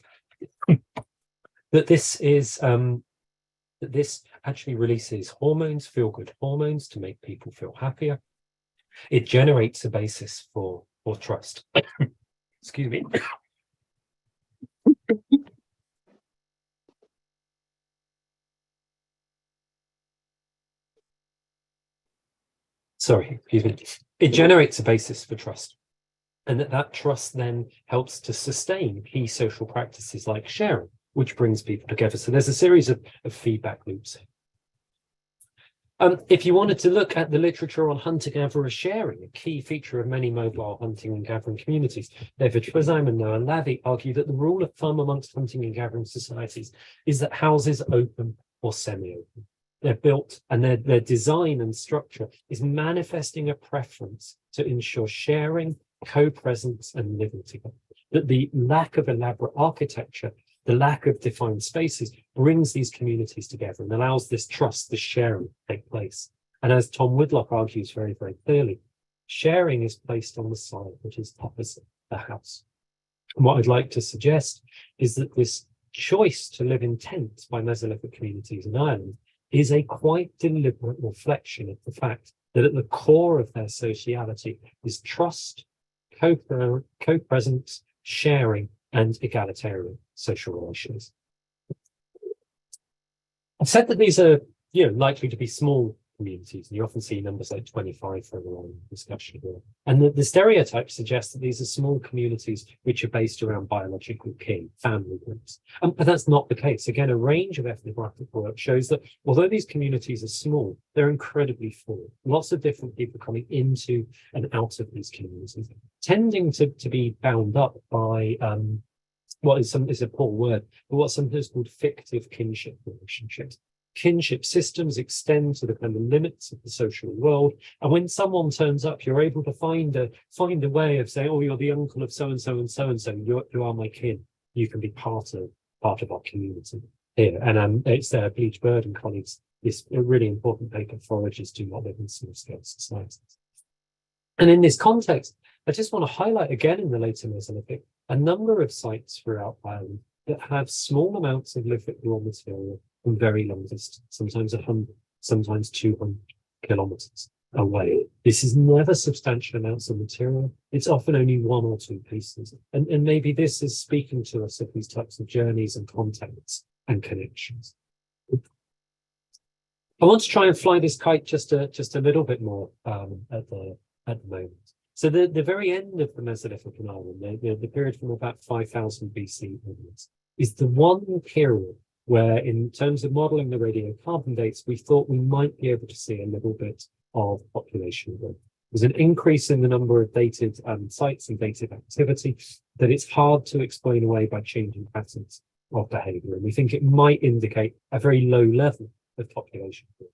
That this is this actually releases hormones, feel-good hormones, to make people feel happier. It generates a basis for trust. Excuse me. Sorry, excuse me. It generates a basis for trust. And that trust then helps to sustain key social practices like sharing, which brings people together. So there's a series of feedback loops. If you wanted to look at the literature on hunter-gatherer sharing, a key feature of many mobile hunting and gathering communities, David Schwazheim and Noah Lavie argue that the rule of thumb amongst hunting and gathering societies is that houses are open or semi-open. They're built, and their design and structure is manifesting a preference to ensure sharing, co-presence, and living together. That the lack of elaborate architecture, the lack of defined spaces, brings these communities together and allows this trust, this sharing to take place. And as Tom Woodlock argues very, very clearly, sharing is placed on the side which is opposite the house. And what I'd like to suggest is that this choice to live in tents by Mesolithic communities in Ireland is a quite deliberate reflection of the fact that at the core of their sociality is trust, co-presence, sharing, and egalitarian social relations. I've said that these are, likely to be small communities, and you often see numbers like 25 for everyone in discussion here. And the stereotype suggests that these are small communities which are based around biological kin, family groups. But that's not the case. Again, a range of ethnographic work shows that although these communities are small, they're incredibly full. Lots of different people coming into and out of these communities, tending to be bound up by what is a poor word, but what's sometimes called fictive kinship relationships. Kinship systems extend to the kind of limits of the social world, and when someone turns up, you're able to find a way of saying, "Oh, you're the uncle of so and so and so and so. You are my kin. You can be part of our community here." And it's Bleach Bird and colleagues. This a really important paper. Foragers do not live in small-scale societies. And in this context, I just want to highlight again in the later Mesolithic a number of sites throughout Ireland that have small amounts of lithic raw material from very long distance, sometimes 100, sometimes 200 kilometers away. This is never substantial amounts of material. It's often only one or two pieces. And maybe this is speaking to us of these types of journeys and contacts and connections. I want to try and fly this kite just a little bit more at the moment. So the very end of the Mesolithic in Ireland, the period from about 5000 BC onwards, is the one period where, in terms of modeling the radiocarbon dates, we thought we might be able to see a little bit of population growth. There's an increase in the number of dated sites and dated activity that it's hard to explain away by changing patterns of behavior. And we think it might indicate a very low level of population growth.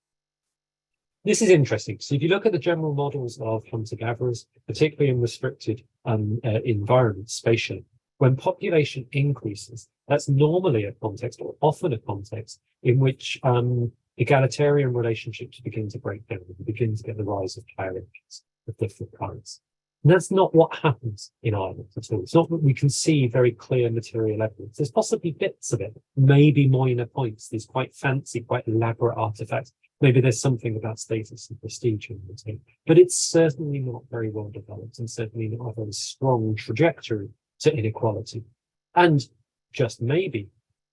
This is interesting. So if you look at the general models of hunter-gatherers, particularly in restricted environments spatially, when population increases, that's normally a context, or often a context, in which egalitarian relationships begin to break down and begin to get the rise of hierarchies of different kinds. And that's not what happens in Ireland at all. It's not that we can see very clear material evidence. There's possibly bits of it, maybe minor points, these quite fancy, quite elaborate artifacts. Maybe there's something about status and prestige in the team, but it's certainly not very well developed and certainly not a very strong trajectory to inequality. And just maybe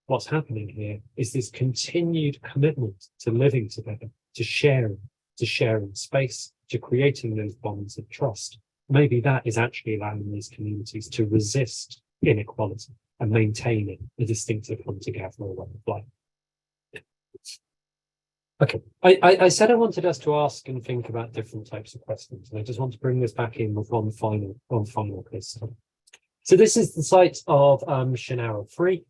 what's happening here is this continued commitment to living together, to sharing space, to creating those bonds of trust. Maybe that is actually allowing these communities to resist inequality and maintaining the distinctive hunter-gatherer way of life. Okay, I said I wanted us to ask and think about different types of questions, and I just want to bring this back in with one final case study. So this is the site of Shinara 3,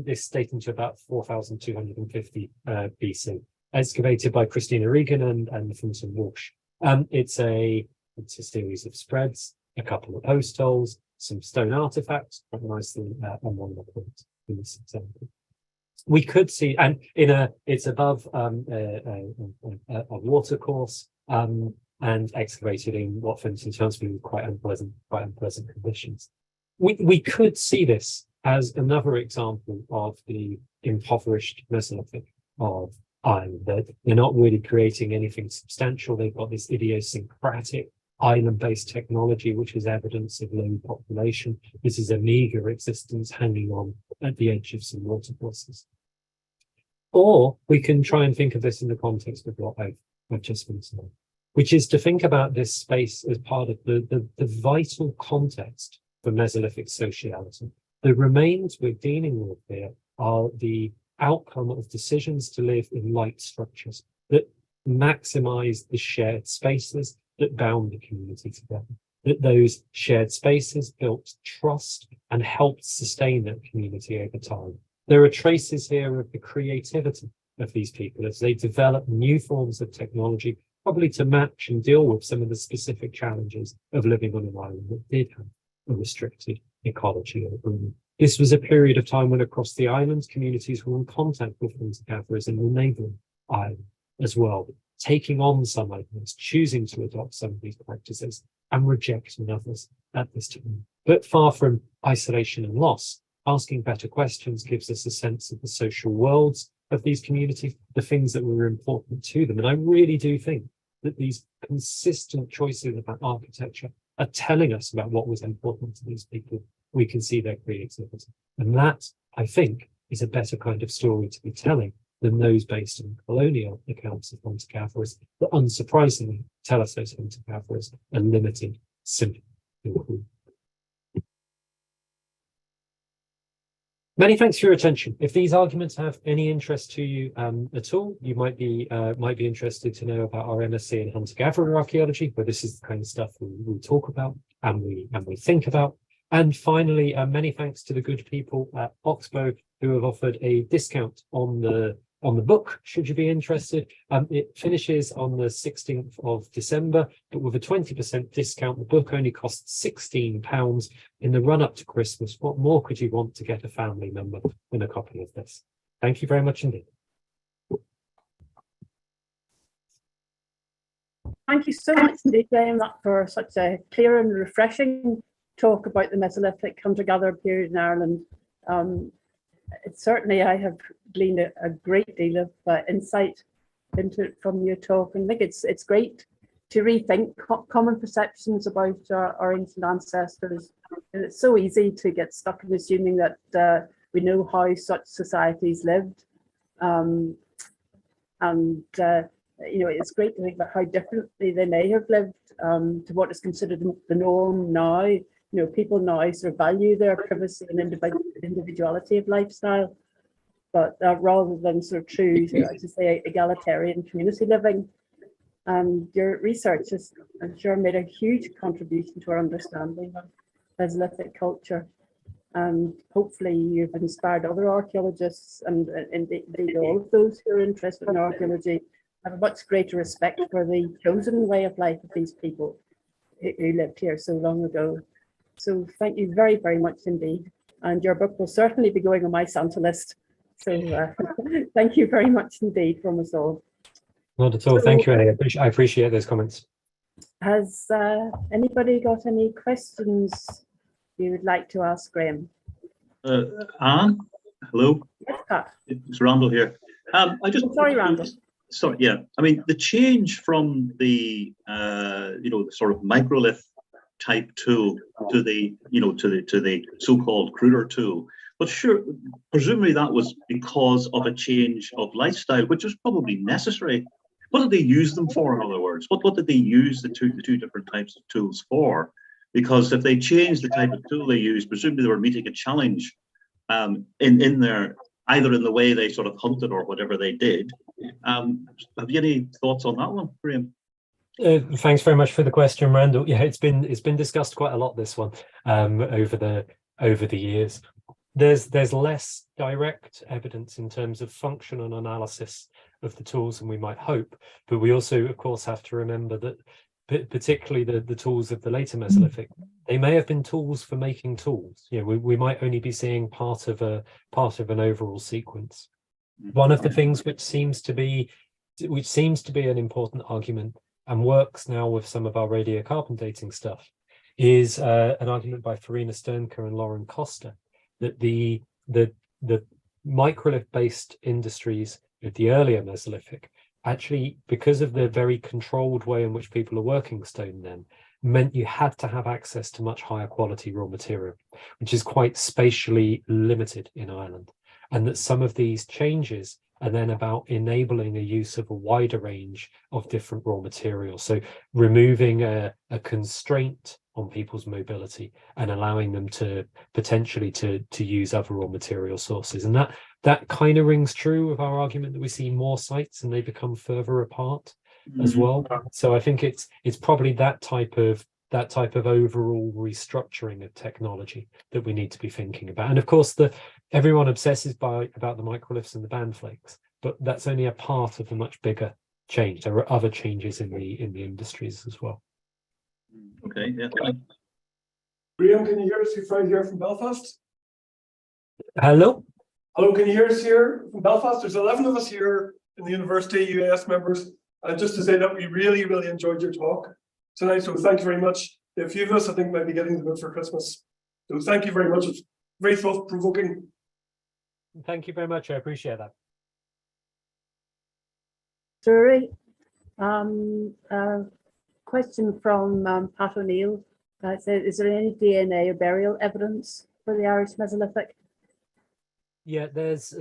this dating to about 4250 BC, excavated by Christina Regan and Finton Walsh. It's a series of spreads, a couple of post holes, some stone artifacts, quite nicely on one of the points in this example. We could see, and it's above a water course and excavated in what Finton tells me were quite unpleasant conditions. We could see this as another example of the impoverished Mesolithic of island. They're not really creating anything substantial. They've got this idiosyncratic island-based technology, which is evidence of low population. This is a meager existence hanging on at the edge of some watercourses. Or we can try and think of this in the context of what I've just been saying, which is to think about this space as part of the vital context for Mesolithic sociality. The remains we're dealing with here are the outcome of decisions to live in light structures that maximize the shared spaces that bound the community together, that those shared spaces built trust and helped sustain that community over time. There are traces here of the creativity of these people as they develop new forms of technology, probably to match and deal with some of the specific challenges of living on an island that did have a restricted ecology or boom. This was a period of time when across the islands, communities were in contact with hunter-gatherers in the neighbouring island as well, taking on some ideas, choosing to adopt some of these practices and rejecting others at this time. But far from isolation and loss, asking better questions gives us a sense of the social worlds of these communities, the things that were important to them. And I really do think that these consistent choices about architecture are telling us about what was important to these people. We can see their creativity. And that, I think, is a better kind of story to be telling than those based on colonial accounts of hunter-gatherers that unsurprisingly tell us those hunter-gatherers are limited simply to a group. Many thanks for your attention. If these arguments have any interest to you at all, you might be interested to know about our MSc in hunter-gatherer archaeology, where this is the kind of stuff we talk about and we think about. And finally, many thanks to the good people at Oxbow who have offered a discount on the book, should you be interested. It finishes on the 16th of December, but with a 20% discount, the book only costs £16 in the run-up to Christmas. What more could you want to get a family member than a copy of this? Thank you very much indeed. Thank you so much indeed, Graham, for such a clear and refreshing talk about the Mesolithic hunter-gatherer period in Ireland. Certainly I have gleaned a great deal of insight into it from your talk, and I think it's great to rethink common perceptions about our ancient ancestors. And it's so easy to get stuck in assuming that we know how such societies lived, and it's great to think about how differently they may have lived to what is considered the norm now. People now sort of value their privacy and individuality of lifestyle, but rather than sort of true, as you say, egalitarian community living. And your research has, I'm sure, made a huge contribution to our understanding of Mesolithic culture. And hopefully you've inspired other archaeologists and indeed all of those who are interested in archaeology have a much greater respect for the chosen way of life of these people who lived here so long ago. So thank you very, very much indeed. And your book will certainly be going on my Santa list. So thank you very much indeed from us all. Not at all. So, thank you, Ellie. I appreciate those comments. Has anybody got any questions you would like to ask Graham? Anne, hello. Yes, Pat. It's Randall here. Sorry, Randall. Sorry, yeah. I mean, the change from the the sort of microlith type tool to the to the so-called cruder tool, but sure, presumably that was because of a change of lifestyle, which was probably necessary. What did they use them for, in other words? What did they use the two different types of tools for? Because if they changed the type of tool they used, presumably they were meeting a challenge in their, either in the way they sort of hunted or whatever they did. Have you any thoughts on that one, Graham? Thanks very much for the question, Randall. Yeah, it's been discussed quite a lot, this one, over the years. There's less direct evidence in terms of functional analysis of the tools than we might hope, but we also, of course, have to remember that particularly the tools of the later Mesolithic, they may have been tools for making tools. We might only be seeing part of an overall sequence. One of the things which seems to be an important argument and works now with some of our radiocarbon dating stuff is an argument by Farina Sternker and Lauren Costa that the microlith based industries of the earlier Mesolithic, actually, because of the very controlled way in which people are working stone then, meant you had to have access to much higher quality raw material, which is quite spatially limited in Ireland. And that some of these changes are then about enabling a use of a wider range of different raw materials. So removing a constraint on people's mobility and allowing them to potentially to use other raw material sources. And that kind of rings true of our argument that we see more sites and they become further apart as well. So I think it's probably that type of overall restructuring of technology that we need to be thinking about. And of course, everyone obsesses about the microliths and the band flakes, but that's only a part of the much bigger change. There are other changes in the industries as well. Okay, yeah. Graham, can you hear us? You're right here from Belfast. Hello? Hello, can you hear us here from Belfast? There's 11 of us here in the university, UAS members. And just to say that we really, really enjoyed your talk tonight. So thank you very much. A few of us, I think, might be getting the book for Christmas. So thank you very much. It's very thought-provoking. Thank you very much. I appreciate that. Sorry. Question from Pat O'Neill. Is there any DNA or burial evidence for the Irish Mesolithic? Yeah, there's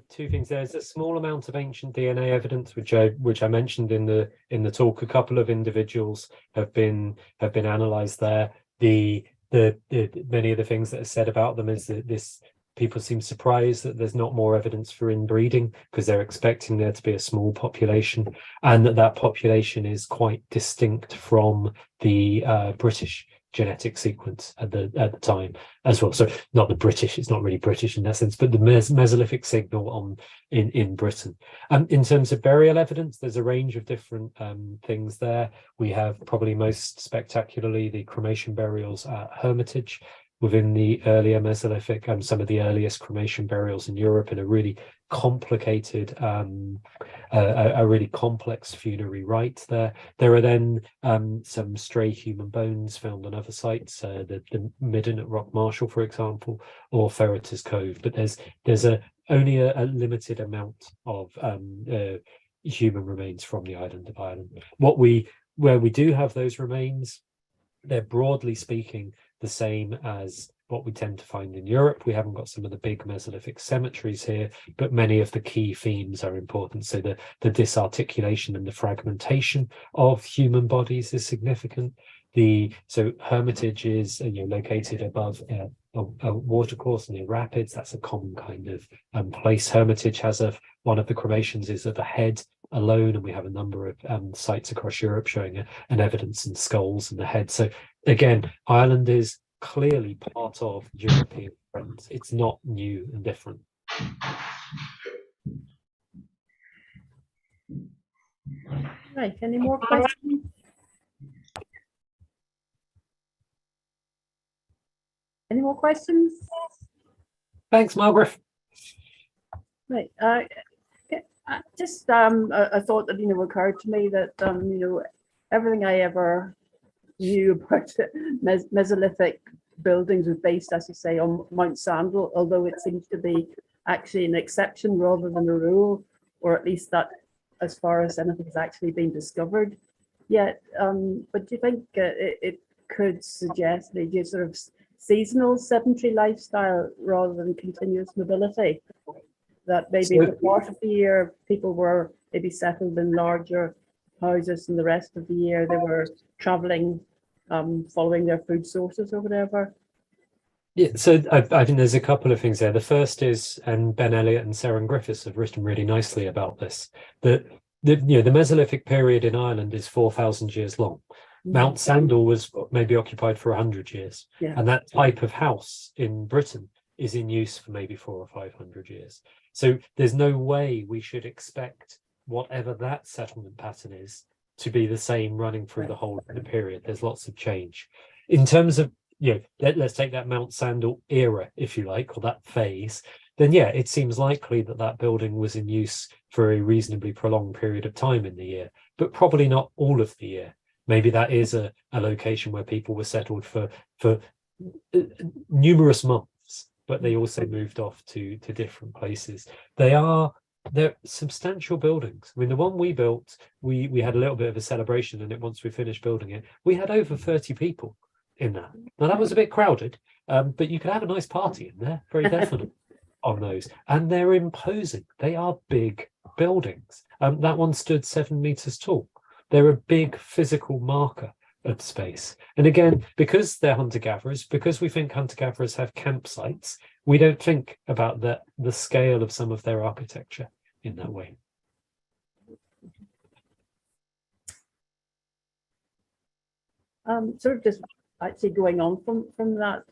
two things. There's a small amount of ancient DNA evidence, which I mentioned in the talk. A couple of individuals have been analysed there. The many of the things that are said about them is that people seem surprised that there's not more evidence for inbreeding because they're expecting there to be a small population, and that population is quite distinct from the British genetic sequence at the time as well. So not the British, it's not really British in that sense, but the Mesolithic signal in Britain. In terms of burial evidence, there's a range of different things there. We have probably most spectacularly the cremation burials at Hermitage within the earlier Mesolithic, and some of the earliest cremation burials in Europe in a really complicated, a really complex funerary rite there. There are then some stray human bones found on other sites, the Midden at Rock Marshall, for example, or Ferreter's Cove. But there's only a limited amount of human remains from the island of Ireland. Where we do have those remains, they're broadly speaking the same as what we tend to find in Europe. We haven't got some of the big Mesolithic cemeteries here, but many of the key themes are important. So the disarticulation and the fragmentation of human bodies is significant. So Hermitage is located above a watercourse near rapids. That's a common kind of place. Hermitage has one of the cremations is of a head alone, and we have a number of sites across Europe showing an evidence in skulls and the head. So again, Ireland is clearly part of European trends. It's not new and different. Right, any more questions? Any more questions? Thanks, Margaret. Right. Just a thought that occurred to me that everything I ever knew about Mesolithic buildings was based, as you say, on Mount Sandal, although it seems to be actually an exception rather than a rule, or at least that as far as anything has actually been discovered yet. But do you think it could suggest a sort of seasonal sedentary lifestyle rather than continuous mobility? That maybe the part of the year people were maybe settled in larger houses, and the rest of the year they were traveling, following their food sources or whatever. Yeah, so I think there's a couple of things there. The first is, and Ben Elliott and Seren Griffiths have written really nicely about this, that the Mesolithic period in Ireland is 4,000 years long. Mount Sandal was maybe occupied for 100 years, and that type of house in Britain is in use for maybe 400 or 500 years. So there's no way we should expect whatever that settlement pattern is to be the same running through the whole of the period. There's lots of change. In terms of, let's take that Mount Sandal era, if you like, or that phase, then it seems likely that building was in use for a reasonably prolonged period of time in the year, but probably not all of the year. Maybe that is a location where people were settled for numerous months, but they also moved off to different places. They are they're substantial buildings. I mean, the one we built, we had a little bit of a celebration in it once we finished building it. We had over 30 people in that. Now that was a bit crowded, but you could have a nice party in there, very definitely, on those. And they're imposing. They are big buildings. That one stood 7 meters tall. They're a big physical marker of space. And again, because they're hunter-gatherers, because we think hunter-gatherers have campsites, we don't think about the scale of some of their architecture in that way. Sort of just actually going on from that,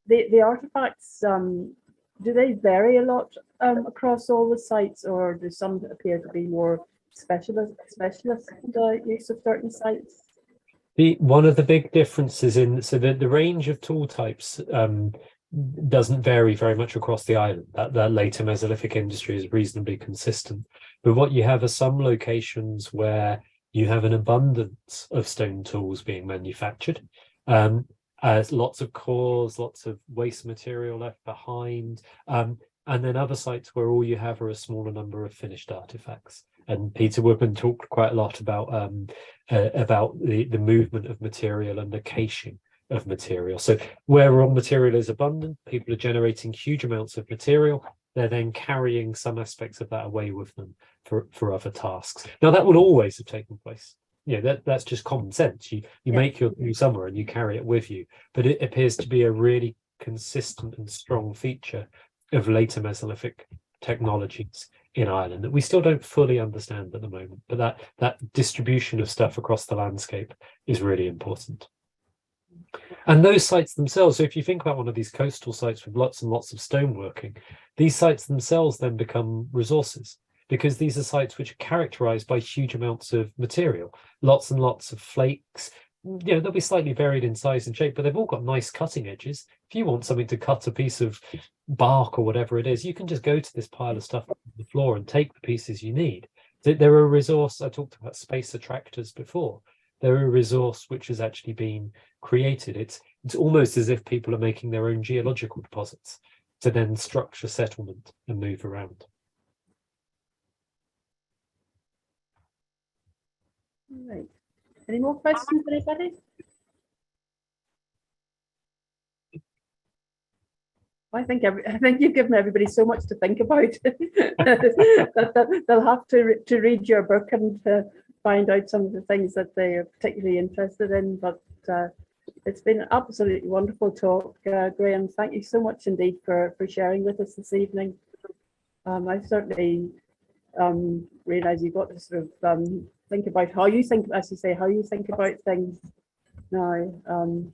the artifacts, do they vary a lot across all the sites, or do some appear to be more specialist use of certain sites? One of the big differences the range of tool types doesn't vary very much across the island. That later Mesolithic industry is reasonably consistent. But what you have are some locations where you have an abundance of stone tools being manufactured. Lots of cores, lots of waste material left behind. And then other sites where all you have are a smaller number of finished artifacts. And Peter Woodman talked quite a lot about the movement of material and the caching of material. So where raw material is abundant, people are generating huge amounts of material. They're then carrying some aspects of that away with them for other tasks. Now that will always have taken place. That's just common sense. You make your tool somewhere and you carry it with you. But it appears to be a really consistent and strong feature of later Mesolithic technologies in Ireland that we still don't fully understand at the moment, but that distribution of stuff across the landscape is really important. And those sites themselves, so if you think about one of these coastal sites with lots and lots of stoneworking, these sites themselves then become resources, because these are sites which are characterized by huge amounts of material, lots and lots of flakes. They'll be slightly varied in size and shape, but they've all got nice cutting edges. If you want something to cut a piece of bark or whatever it is, you can just go to this pile of stuff on the floor and take the pieces you need. They're a resource. I talked about space attractors before. They're a resource which has actually been created. It's almost as if people are making their own geological deposits to then structure settlement and move around. Right. Any more questions, anybody? I think you've given everybody so much to think about that they'll have to read your book and find out some of the things that they are particularly interested in. But it's been an absolutely wonderful talk, Graham. Thank you so much indeed for sharing with us this evening. I certainly realise you've got to sort of think about how you think, as you say, how you think about things now,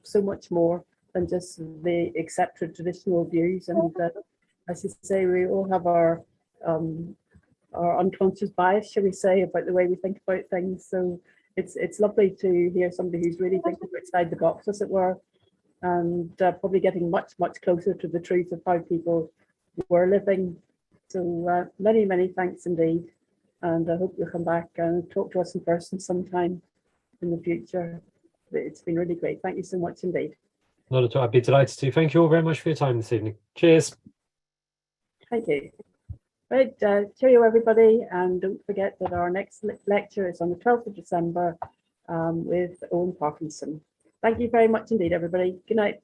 so much more than just the accepted traditional views. And as you say, we all have our unconscious bias, shall we say, about the way we think about things. So it's lovely to hear somebody who's really thinking outside the box, as it were, and probably getting much closer to the truth of how people were living. So many thanks indeed, and I hope you'll come back and talk to us in person sometime in the future. It's been really great. Thank you so much indeed. Not at all. I'd be delighted to. Thank you all very much for your time this evening. Cheers. Thank you. Right, cheerio everybody, and don't forget that our next lecture is on the 12th of December with Owen Parkinson. Thank you very much indeed, everybody. Good night.